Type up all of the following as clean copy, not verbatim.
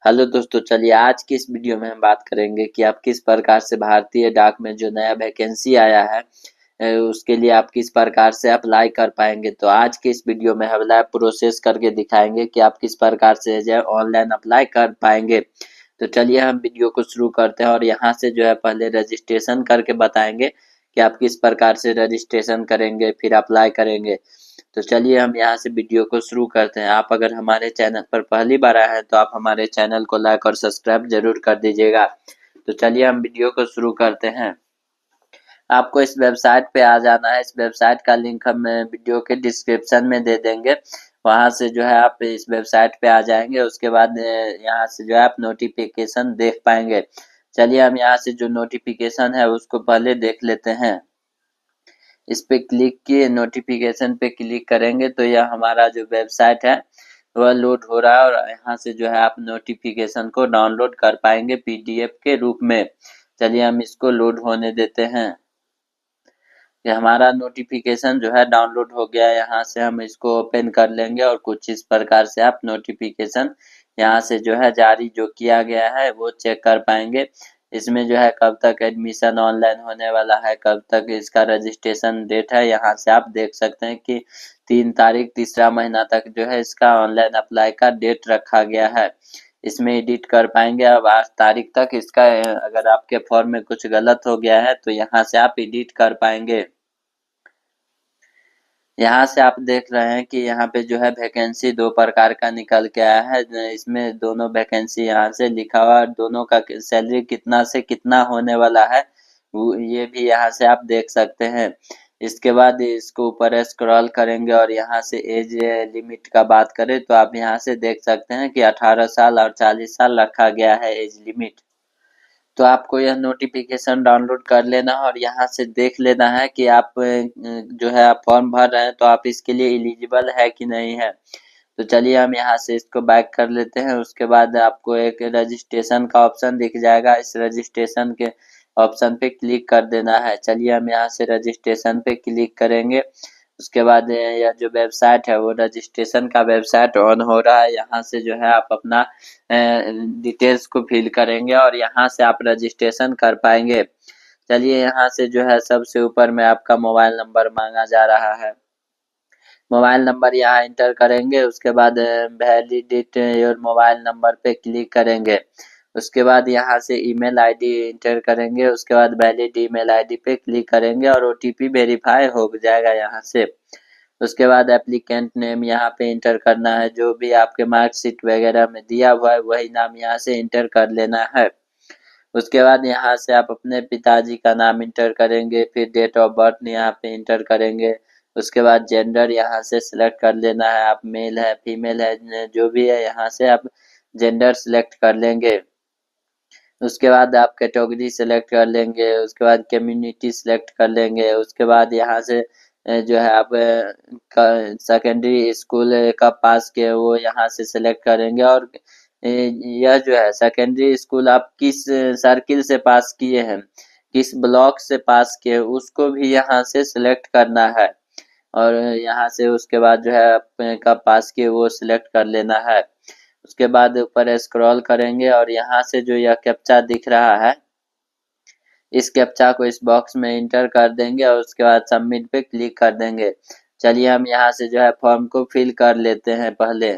Hello दोस्तों, चलिए आज की इस वीडियो में हम बात करेंगे कि आप किस प्रकार से भारतीय डाक में जो नया वैकेंसी आया है उसके लिए आप किस प्रकार से अप्लाई कर पाएंगे। तो आज की इस वीडियो में हम लाइव प्रोसेस करके दिखाएंगे कि आप किस प्रकार से जो है ऑनलाइन अप्लाई कर पाएंगे। तो चलिए हम वीडियो को शुरू करते हैं और यहाँ से जो है पहले रजिस्ट्रेशन करके बताएंगे कि आप किस प्रकार से रजिस्ट्रेशन करेंगे फिर अप्लाई करेंगे। तो चलिए हम यहाँ से वीडियो को शुरू करते हैं। आप अगर हमारे चैनल पर पहली बार आए हैं तो आप हमारे चैनल को लाइक और सब्सक्राइब जरूर कर दीजिएगा। तो चलिए हम वीडियो को शुरू करते हैं। आपको इस वेबसाइट पे आ जाना है। इस वेबसाइट का लिंक हम वीडियो के डिस्क्रिप्शन में दे देंगे। वहां से जो है आप इस वेबसाइट पे आ जाएंगे। उसके बाद यहाँ से जो है आप नोटिफिकेशन देख पाएंगे। चलिए हम यहाँ से जो नोटिफिकेशन है उसको पहले देख लेते हैं। इस पे क्लिक किए, नोटिफिकेशन पे क्लिक करेंगे तो यह हमारा जो वेबसाइट है वह लोड हो रहा है और यहाँ से जो है आप नोटिफिकेशन को डाउनलोड कर पाएंगे पीडीएफ के रूप में। चलिए हम इसको लोड होने देते हैं। ये हमारा नोटिफिकेशन जो है डाउनलोड हो गया है। यहाँ से हम इसको ओपन कर लेंगे और कुछ इस प्रकार से आप नोटिफिकेशन यहाँ से जो है जारी जो किया गया है वो चेक कर पाएंगे। इसमें जो है कब तक एडमिशन ऑनलाइन होने वाला है, कब तक इसका रजिस्ट्रेशन डेट है, यहाँ से आप देख सकते हैं कि 3 तारीख तीसरा महीना तक जो है इसका ऑनलाइन अप्लाई का डेट रखा गया है। इसमें एडिट कर पाएंगे। अब 8 तारीख तक इसका अगर आपके फॉर्म में कुछ गलत हो गया है तो यहाँ से आप एडिट कर पाएंगे। यहाँ से आप देख रहे हैं कि यहाँ पे जो है वैकेंसी 2 प्रकार का निकल के आया है। इसमें दोनों वैकेंसी यहाँ से लिखा हुआ है। दोनों का सैलरी कितना से कितना होने वाला है ये भी यहाँ से आप देख सकते हैं। इसके बाद इसको ऊपर स्क्रॉल करेंगे और यहाँ से एज लिमिट का बात करें तो आप यहाँ से देख सकते हैं कि 18 साल और 40 साल रखा गया है एज लिमिट। तो आपको यह नोटिफिकेशन डाउनलोड कर लेना और यहाँ से देख लेना है कि आप जो है आप फॉर्म भर रहे हैं तो आप इसके लिए एलिजिबल है कि नहीं है। तो चलिए हम यहाँ से इसको बैक कर लेते हैं। उसके बाद आपको एक रजिस्ट्रेशन का ऑप्शन दिख जाएगा। इस रजिस्ट्रेशन के ऑप्शन पे क्लिक कर देना है। चलिए हम यहाँ से रजिस्ट्रेशन पे क्लिक करेंगे। उसके बाद यह जो वेबसाइट है वो रजिस्ट्रेशन का वेबसाइट ऑन हो रहा है। यहाँ से जो है आप अपना डिटेल्स को फिल करेंगे और यहाँ से आप रजिस्ट्रेशन कर पाएंगे। चलिए यहाँ से जो है सबसे ऊपर में आपका मोबाइल नंबर मांगा जा रहा है। मोबाइल नंबर यहाँ इंटर करेंगे। उसके बाद वैलिडेट योर मोबाइल नंबर पे क्लिक करेंगे। उसके बाद यहाँ से ईमेल आईडी इंटर करेंगे। उसके बाद वैलिड ईमेल आईडी पे क्लिक करेंगे और ओटीपी वेरीफाई हो जाएगा यहाँ से। उसके बाद एप्लीकेंट नेम यहाँ पे इंटर करना है। जो भी आपके मार्कशीट वगैरह में दिया हुआ है वही नाम यहाँ से इंटर कर लेना है। उसके बाद यहाँ से आप अपने पिताजी का नाम इंटर करेंगे। फिर डेट ऑफ बर्थ यहाँ पे इंटर करेंगे। उसके बाद जेंडर यहाँ से सिलेक्ट कर लेना है। आप मेल है फीमेल है जो भी है यहाँ से आप जेंडर सिलेक्ट कर लेंगे। उसके बाद आप कैटेगरी सेलेक्ट कर लेंगे। उसके बाद कम्युनिटी सेलेक्ट कर लेंगे। उसके बाद यहाँ से जो है आप सेकेंडरी स्कूल कब पास किए वो यहाँ से सिलेक्ट करेंगे। और यह जो है सेकेंडरी स्कूल आप किस सर्किल से पास किए हैं, किस ब्लॉक से पास किए उसको भी यहाँ से सिलेक्ट करना है। और यहाँ से उसके बाद जो है आप कब पास किए वो सिलेक्ट कर लेना है। उसके बाद ऊपर स्क्रॉल करेंगे और यहाँ से जो यह कैप्चा दिख रहा है इस कैप्चा को इस बॉक्स में इंटर कर देंगे और उसके बाद सबमिट पे क्लिक कर देंगे। चलिए हम यहाँ से जो है फॉर्म को फिल कर लेते हैं पहले।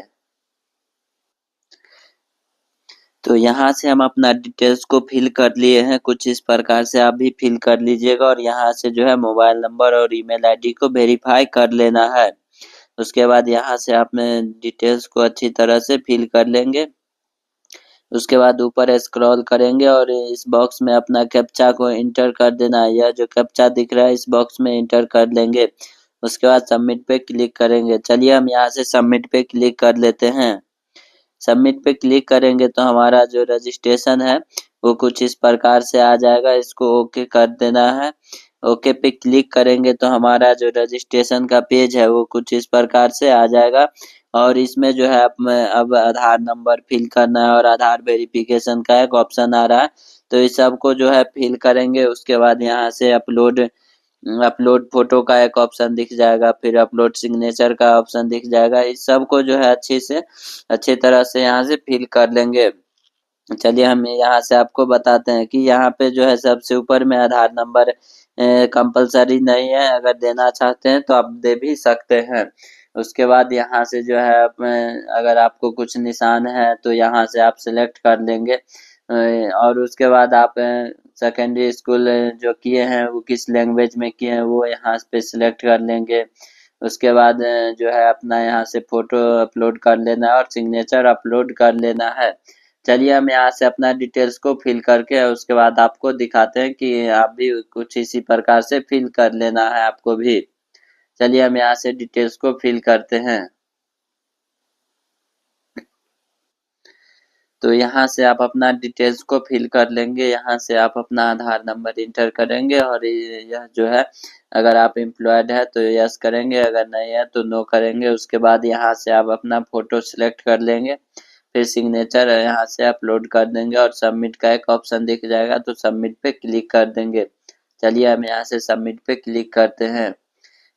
तो यहाँ से हम अपना डिटेल्स को फिल कर लिए हैं। कुछ इस प्रकार से आप भी फिल कर लीजिएगा और यहाँ से जो है मोबाइल नंबर और ईमेल आईडी को वेरीफाई कर लेना है। उसके बाद यहाँ से आप डिटेल्स को अच्छी तरह से फिल कर लेंगे। उसके बाद ऊपर स्क्रॉल करेंगे और इस बॉक्स में अपना कैप्चा को इंटर कर देना है। यह जो कैप्चा दिख रहा है इस बॉक्स में इंटर कर लेंगे। उसके बाद सबमिट पे क्लिक करेंगे। चलिए हम यहाँ से सबमिट पे क्लिक कर लेते हैं। सबमिट पे क्लिक करेंगे तो हमारा जो रजिस्ट्रेशन है वो कुछ इस प्रकार से आ जाएगा। इसको ओके कर देना है। ओके पे क्लिक करेंगे तो हमारा जो रजिस्ट्रेशन का पेज है वो कुछ इस प्रकार से आ जाएगा। और इसमें जो है अब आधार नंबर फिल करना है और आधार वेरिफिकेशन का एक ऑप्शन आ रहा है। तो इस सब को जो है फिल करेंगे। उसके बाद यहाँ से अपलोड अपलोड फोटो का एक ऑप्शन दिख जाएगा। फिर अपलोड सिग्नेचर का ऑप्शन दिख जाएगा। इस सब को जो है अच्छे तरह से यहाँ से फिल कर लेंगे। चलिए हम यहाँ से आपको बताते हैं कि यहाँ पे जो है सबसे ऊपर में आधार नंबर कंपलसरी नहीं है, अगर देना चाहते हैं तो आप दे भी सकते हैं। उसके बाद यहाँ से जो है अगर आपको कुछ निशान है तो यहाँ से आप सिलेक्ट कर लेंगे, और उसके बाद आप सेकेंडरी स्कूल जो किए हैं वो किस लैंग्वेज में किए हैं वो यहाँ पे सिलेक्ट कर लेंगे। उसके बाद जो है अपना यहाँ से फोटो अपलोड कर लेना है और सिग्नेचर अपलोड कर लेना है। चलिए हम यहाँ से अपना डिटेल्स को फिल करके उसके बाद आपको दिखाते हैं कि आप भी कुछ इसी प्रकार से फिल कर लेना है आपको भी। चलिए हम यहाँ से डिटेल्स को फिल करते हैं। तो यहाँ से आप अपना डिटेल्स को फिल कर लेंगे, यहाँ से आप अपना आधार नंबर इंटर करेंगे और यह जो है अगर आप एम्प्लॉयड है तो यस करेंगे, अगर नहीं है तो नो करेंगे। उसके बाद यहाँ से आप अपना फोटो सिलेक्ट कर लेंगे, फिर सिग्नेचर यहाँ से अपलोड कर देंगे और सबमिट का एक ऑप्शन दिख जाएगा तो सबमिट पे क्लिक कर देंगे। चलिए हम यहाँ से सबमिट पे क्लिक करते हैं।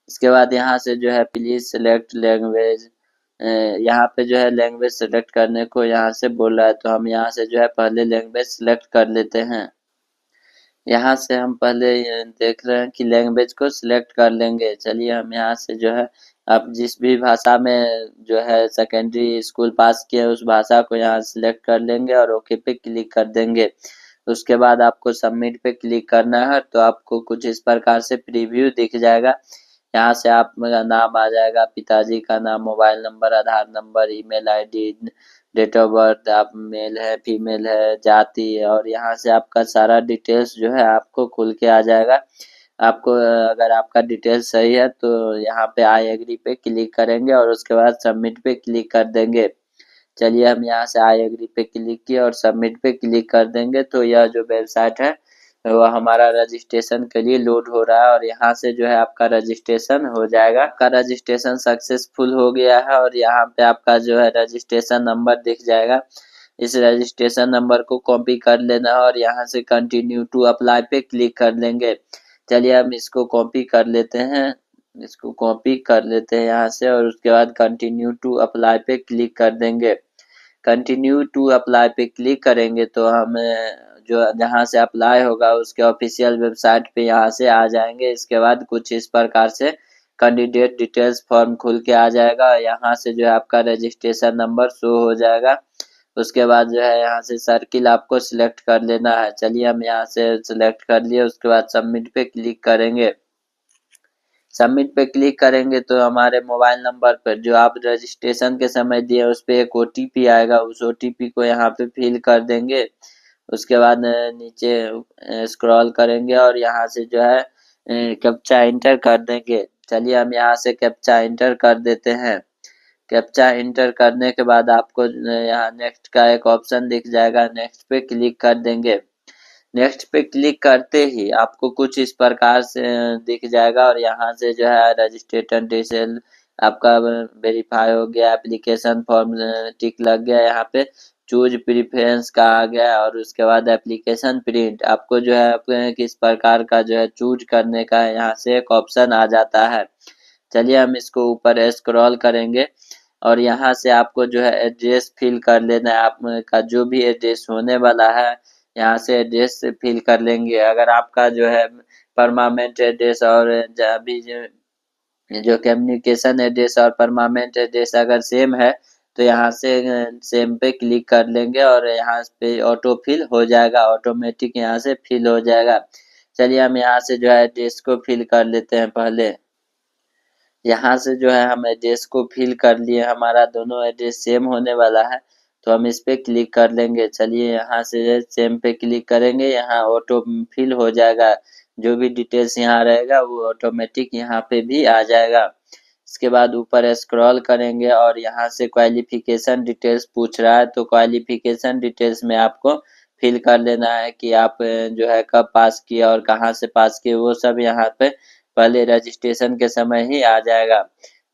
इसके बाद यहाँ से जो है प्लीज सिलेक्ट लैंग्वेज, यहाँ पे जो है लैंग्वेज सेलेक्ट करने को यहाँ से बोल रहा है तो हम यहाँ से जो है पहले लैंग्वेज सेलेक्ट कर लेते हैं। यहाँ से हम पहले देख रहे हैं कि लैंग्वेज को सिलेक्ट कर लेंगे। चलिए हम यहाँ से जो है आप जिस भी भाषा में जो है सेकेंडरी स्कूल पास किए उस भाषा को यहाँ सिलेक्ट कर लेंगे और ओके पे क्लिक कर देंगे। उसके बाद आपको सबमिट पे क्लिक करना है तो आपको कुछ इस प्रकार से प्रीव्यू दिख जाएगा। यहाँ से आपका नाम आ जाएगा, पिताजी का नाम, mobile number, Aadhaar number, email ID, date of birth, आप मेल है फीमेल है, जाति, और यहाँ से आपका सारा डिटेल्स जो है आपको खुल के आ जाएगा। आपको अगर आपका डिटेल्स सही है तो यहाँ पे आई एग्री पे क्लिक करेंगे और उसके बाद सबमिट पे क्लिक कर देंगे। चलिए हम यहाँ से आई एग्री पे क्लिक किए और सबमिट पे क्लिक कर देंगे तो यह जो वेबसाइट है वो हमारा रजिस्ट्रेशन के लिए लोड हो रहा है और यहाँ से जो है आपका रजिस्ट्रेशन हो जाएगा। आपका रजिस्ट्रेशन सक्सेसफुल हो गया है और यहाँ पे आपका जो है रजिस्ट्रेशन नंबर दिख जाएगा। इस रजिस्ट्रेशन नंबर को कॉपी कर लेना है और यहाँ से कंटिन्यू टू अप्लाई पे क्लिक कर लेंगे। चलिए हम इसको कॉपी कर लेते हैं, इसको कॉपी कर लेते हैं यहाँ से और उसके बाद कंटिन्यू टू अप्लाई पे क्लिक कर देंगे। कंटिन्यू टू अप्लाई पे क्लिक करेंगे तो हमें जो जहाँ से अप्लाई होगा उसके ऑफिशियल वेबसाइट पे यहाँ से आ जाएंगे। इसके बाद कुछ इस प्रकार से कैंडिडेट डिटेल्स फॉर्म खुल के आ जाएगा, यहाँ से जो है आपका रजिस्ट्रेशन नंबर शो हो जाएगा। उसके बाद जो है यहाँ से सर्किल आपको सिलेक्ट कर लेना है। चलिए हम यहाँ से सिलेक्ट कर लिए, उसके बाद सबमिट पे क्लिक करेंगे। सबमिट पे क्लिक करेंगे तो हमारे मोबाइल नंबर पर जो आप रजिस्ट्रेशन के समय दिए उस पर एक ओटीपी आएगा, उस ओटीपी को यहाँ पे फिल कर देंगे। उसके बाद नीचे स्क्रॉल करेंगे और यहाँ से जो है कैप्चा इंटर कर देंगे। चलिए हम यहाँ से कैप्चा इंटर कर देते हैं। कैप्चा इंटर करने के बाद आपको यहाँ नेक्स्ट का एक ऑप्शन दिख जाएगा, नेक्स्ट पे क्लिक कर देंगे। नेक्स्ट पे क्लिक करते ही आपको कुछ इस प्रकार से दिख जाएगा और यहाँ से जो है रजिस्ट्रेशन डिटेल आपका वेरीफाई हो गया, एप्लीकेशन फॉर्म टिक लग गया, यहाँ पे चूज प्रीफरेंस का आ गया और उसके बाद एप्लीकेशन प्रिंट आपको जो है किस प्रकार का जो है चूज करने का यहाँ से एक ऑप्शन आ जाता है। चलिए हम इसको ऊपर स्क्रॉल करेंगे और यहाँ से आपको जो है एड्रेस फिल कर लेना है, आपका जो भी एड्रेस होने वाला है यहाँ से एड्रेस फिल कर लेंगे। अगर आपका जो है परमानेंट एड्रेस और अभी जो कम्युनिकेशन एड्रेस और परमानेंट एड्रेस अगर सेम है तो यहाँ से सेम पे क्लिक कर लेंगे और यहाँ पे ऑटो फिल हो जाएगा, ऑटोमेटिक यहाँ से फिल हो जाएगा। चलिए हम यहाँ से जो है एड्रेस को फिल कर लेते हैं। पहले यहाँ से जो है हम एड्रेस को फिल कर लिए, हमारा दोनों एड्रेस सेम होने वाला है तो हम इस पे क्लिक कर लेंगे। चलिए यहाँ से सेम पे क्लिक करेंगे, यहाँ ऑटो फिल हो जाएगा, जो भी डिटेल्स यहाँ रहेगा वो ऑटोमेटिक यहाँ पे भी आ जाएगा। इसके बाद ऊपर स्क्रॉल करेंगे और यहाँ से क्वालिफिकेशन डिटेल्स पूछ रहा है तो क्वालिफिकेशन डिटेल्स में आपको फिल कर लेना है कि आप जो है कब पास किए और कहाँ से पास किए, वो सब यहाँ पे पहले रजिस्ट्रेशन के समय ही आ जाएगा।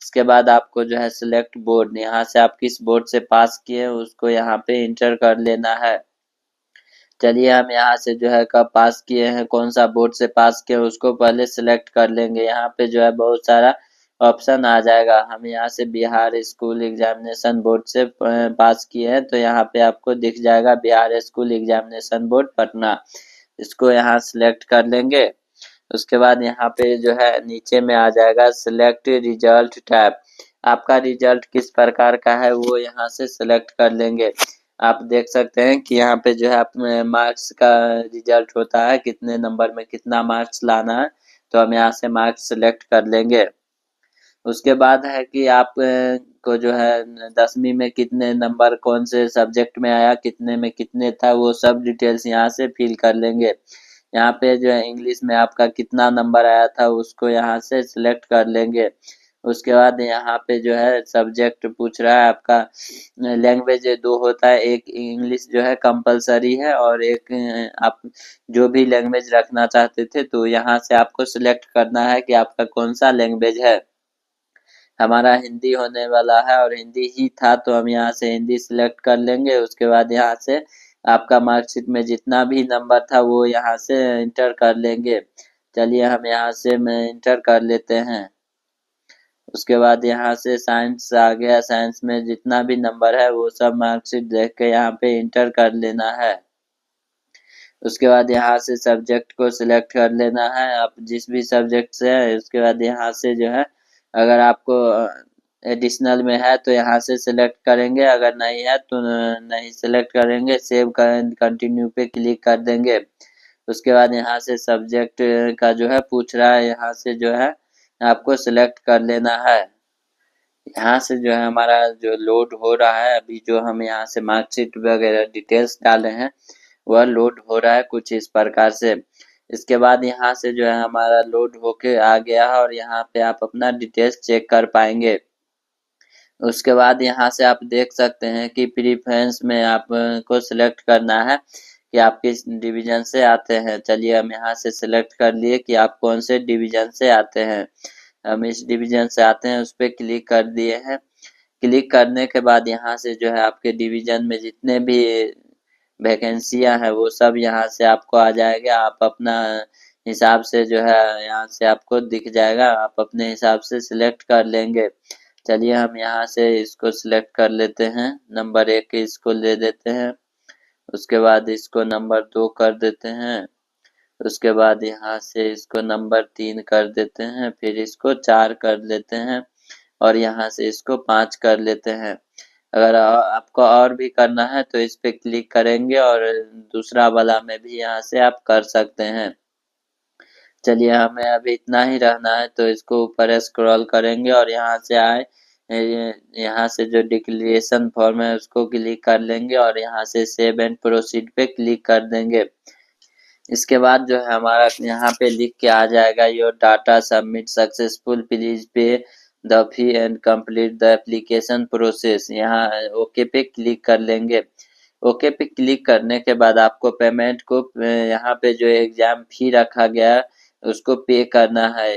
इसके बाद आपको जो है सिलेक्ट बोर्ड, यहाँ से आप किस बोर्ड से पास किए उसको यहाँ पे इंटर कर लेना है। चलिए हम यहाँ से जो है कब पास किए हैं, कौन सा बोर्ड से पास किए उसको पहले सिलेक्ट कर लेंगे। यहाँ पे जो है बहुत सारा ऑप्शन आ जाएगा। हम यहाँ से बिहार स्कूल एग्जामिनेशन बोर्ड से पास किए हैं, तो यहाँ पे आपको दिख जाएगा Bihar school examination board Patna. इसको यहाँ सिलेक्ट कर लेंगे। उसके बाद यहाँ पे जो है नीचे में आ जाएगा सिलेक्ट रिजल्ट टैब। आपका रिजल्ट किस प्रकार का है वो यहाँ से सिलेक्ट कर लेंगे। आप देख सकते हैं कि यहाँ पे जो है अपने मार्क्स का रिजल्ट होता है, कितने नंबर में कितना मार्क्स लाना है, तो हम यहाँ से मार्क्स सिलेक्ट कर लेंगे। उसके बाद है कि आप को जो है 10वीं में कितने नंबर कौन से सब्जेक्ट में आया, कितने में कितने था, वो सब डिटेल्स यहाँ से फिल कर लेंगे। यहाँ पे जो है इंग्लिश में आपका कितना नंबर आया था उसको यहाँ से सिलेक्ट कर लेंगे। उसके बाद यहाँ पे जो है सब्जेक्ट पूछ रहा है आपका लैंग्वेज दो होता है, एक इंग्लिश जो है कंपलसरी है और एक आप जो भी लैंग्वेज रखना चाहते थे, तो यहाँ से आपको सिलेक्ट करना है कि आपका कौन सा लैंग्वेज है। हमारा हिंदी होने वाला है और हिंदी ही था, तो हम यहाँ से हिंदी सिलेक्ट कर लेंगे। उसके बाद यहाँ से आपका मार्कशीट में जितना भी नंबर था वो यहाँ से इंटर कर लेंगे। चलिए हम यहाँ से इंटर कर लेते हैं। उसके बाद यहाँ से साइंस आ गया, साइंस में जितना भी नंबर है वो सब मार्कशीट देख के यहाँ पे इंटर कर लेना है। उसके बाद यहाँ से सब्जेक्ट को सिलेक्ट कर लेना है, आप जिस भी सब्जेक्ट से है। उसके बाद यहाँ से जो है अगर आपको एडिशनल में है तो यहाँ से सिलेक्ट करेंगे, अगर नहीं है तो नहीं सिलेक्ट करेंगे। सेव कंटिन्यू पे क्लिक कर देंगे। उसके बाद यहाँ से सब्जेक्ट का जो है पूछ रहा है, यहाँ से जो है आपको सिलेक्ट कर लेना है। यहाँ से जो है हमारा जो लोड हो रहा है, अभी जो हम यहाँ से मार्कशीट वगैरह डिटेल्स डाले हैं वह लोड हो रहा है कुछ इस प्रकार से। इसके बाद यहाँ से जो है हमारा लोड होके आ गया है और यहाँ पे आप अपना डिटेल्स चेक कर पाएंगे। उसके बाद यहाँ से आप देख सकते हैं कि प्रीफरेंस में आपको सिलेक्ट करना है कि आप किस डिवीजन से आते हैं। चलिए हम यहाँ से सिलेक्ट कर लिए कि आप कौन से डिवीजन से आते हैं। हम इस डिवीजन से आते हैं, उस पर क्लिक कर दिए हैं। क्लिक करने के बाद यहाँ से जो है आपके डिवीजन में जितने भी वैकेंसियां हैं वो सब यहाँ से आपको आ जाएगा। आप अपना हिसाब से जो है यहाँ से आपको दिख जाएगा, आप अपने हिसाब से सिलेक्ट कर लेंगे। चलिए हम यहाँ से इसको सिलेक्ट कर लेते हैं, नंबर 1 इसको ले देते हैं। उसके बाद इसको नंबर 2 कर देते हैं। उसके बाद यहाँ से इसको नंबर 3 कर देते हैं, फिर इसको 4 कर लेते हैं और यहाँ से इसको 5 कर लेते हैं। अगर आपको और भी करना है तो इस पे क्लिक करेंगे और दूसरा वाला में भी यहाँ से आप कर सकते हैं। चलिए हमें अभी इतना ही रहना है, तो इसको ऊपर स्क्रॉल करेंगे और यहाँ से आए, यहाँ से जो डिक्लेरेशन फॉर्म है उसको क्लिक कर लेंगे और यहाँ से सेव एंड प्रोसीड पे क्लिक कर देंगे। इसके बाद जो है हमारा यहाँ पे लिख के आ जाएगा your data submit successful, please pay the fee and complete the application process. यहाँ ओके पे क्लिक कर लेंगे। ओके पे क्लिक करने के बाद आपको पेमेंट को यहाँ पे जो एग्जाम फी रखा गया है उसको पे करना है।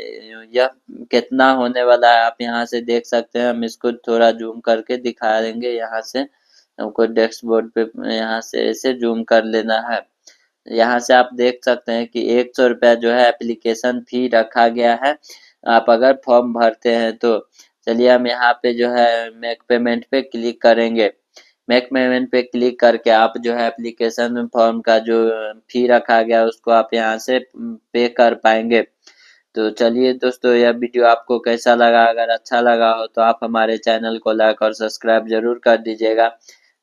यह कितना होने वाला है आप यहाँ से देख सकते हैं। हम इसको थोड़ा जूम करके दिखा देंगे। यहाँ से हमको डैशबोर्ड पे यहाँ से ऐसे जूम कर लेना है। यहाँ से आप देख सकते हैं कि 100 रुपया जो है एप्लीकेशन फी रखा गया है, आप अगर फॉर्म भरते हैं तो। चलिए हम यहाँ पे जो है मेक पेमेंट पे क्लिक करेंगे। मेक पेमेंट पे क्लिक करके आप जो है एप्लीकेशन फॉर्म का जो फी रखा गया उसको आप यहाँ से पे कर पाएंगे। तो चलिए दोस्तों, यह वीडियो आपको कैसा लगा? अगर अच्छा लगा हो तो आप हमारे चैनल को लाइक और सब्सक्राइब जरूर कर दीजिएगा,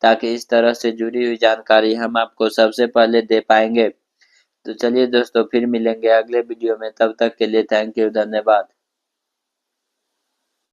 ताकि इस तरह से जुड़ी हुई जानकारी हम आपको सबसे पहले दे पाएंगे। तो चलिए दोस्तों, फिर मिलेंगे अगले वीडियो में, तब तक के लिए थैंक यू, धन्यवाद।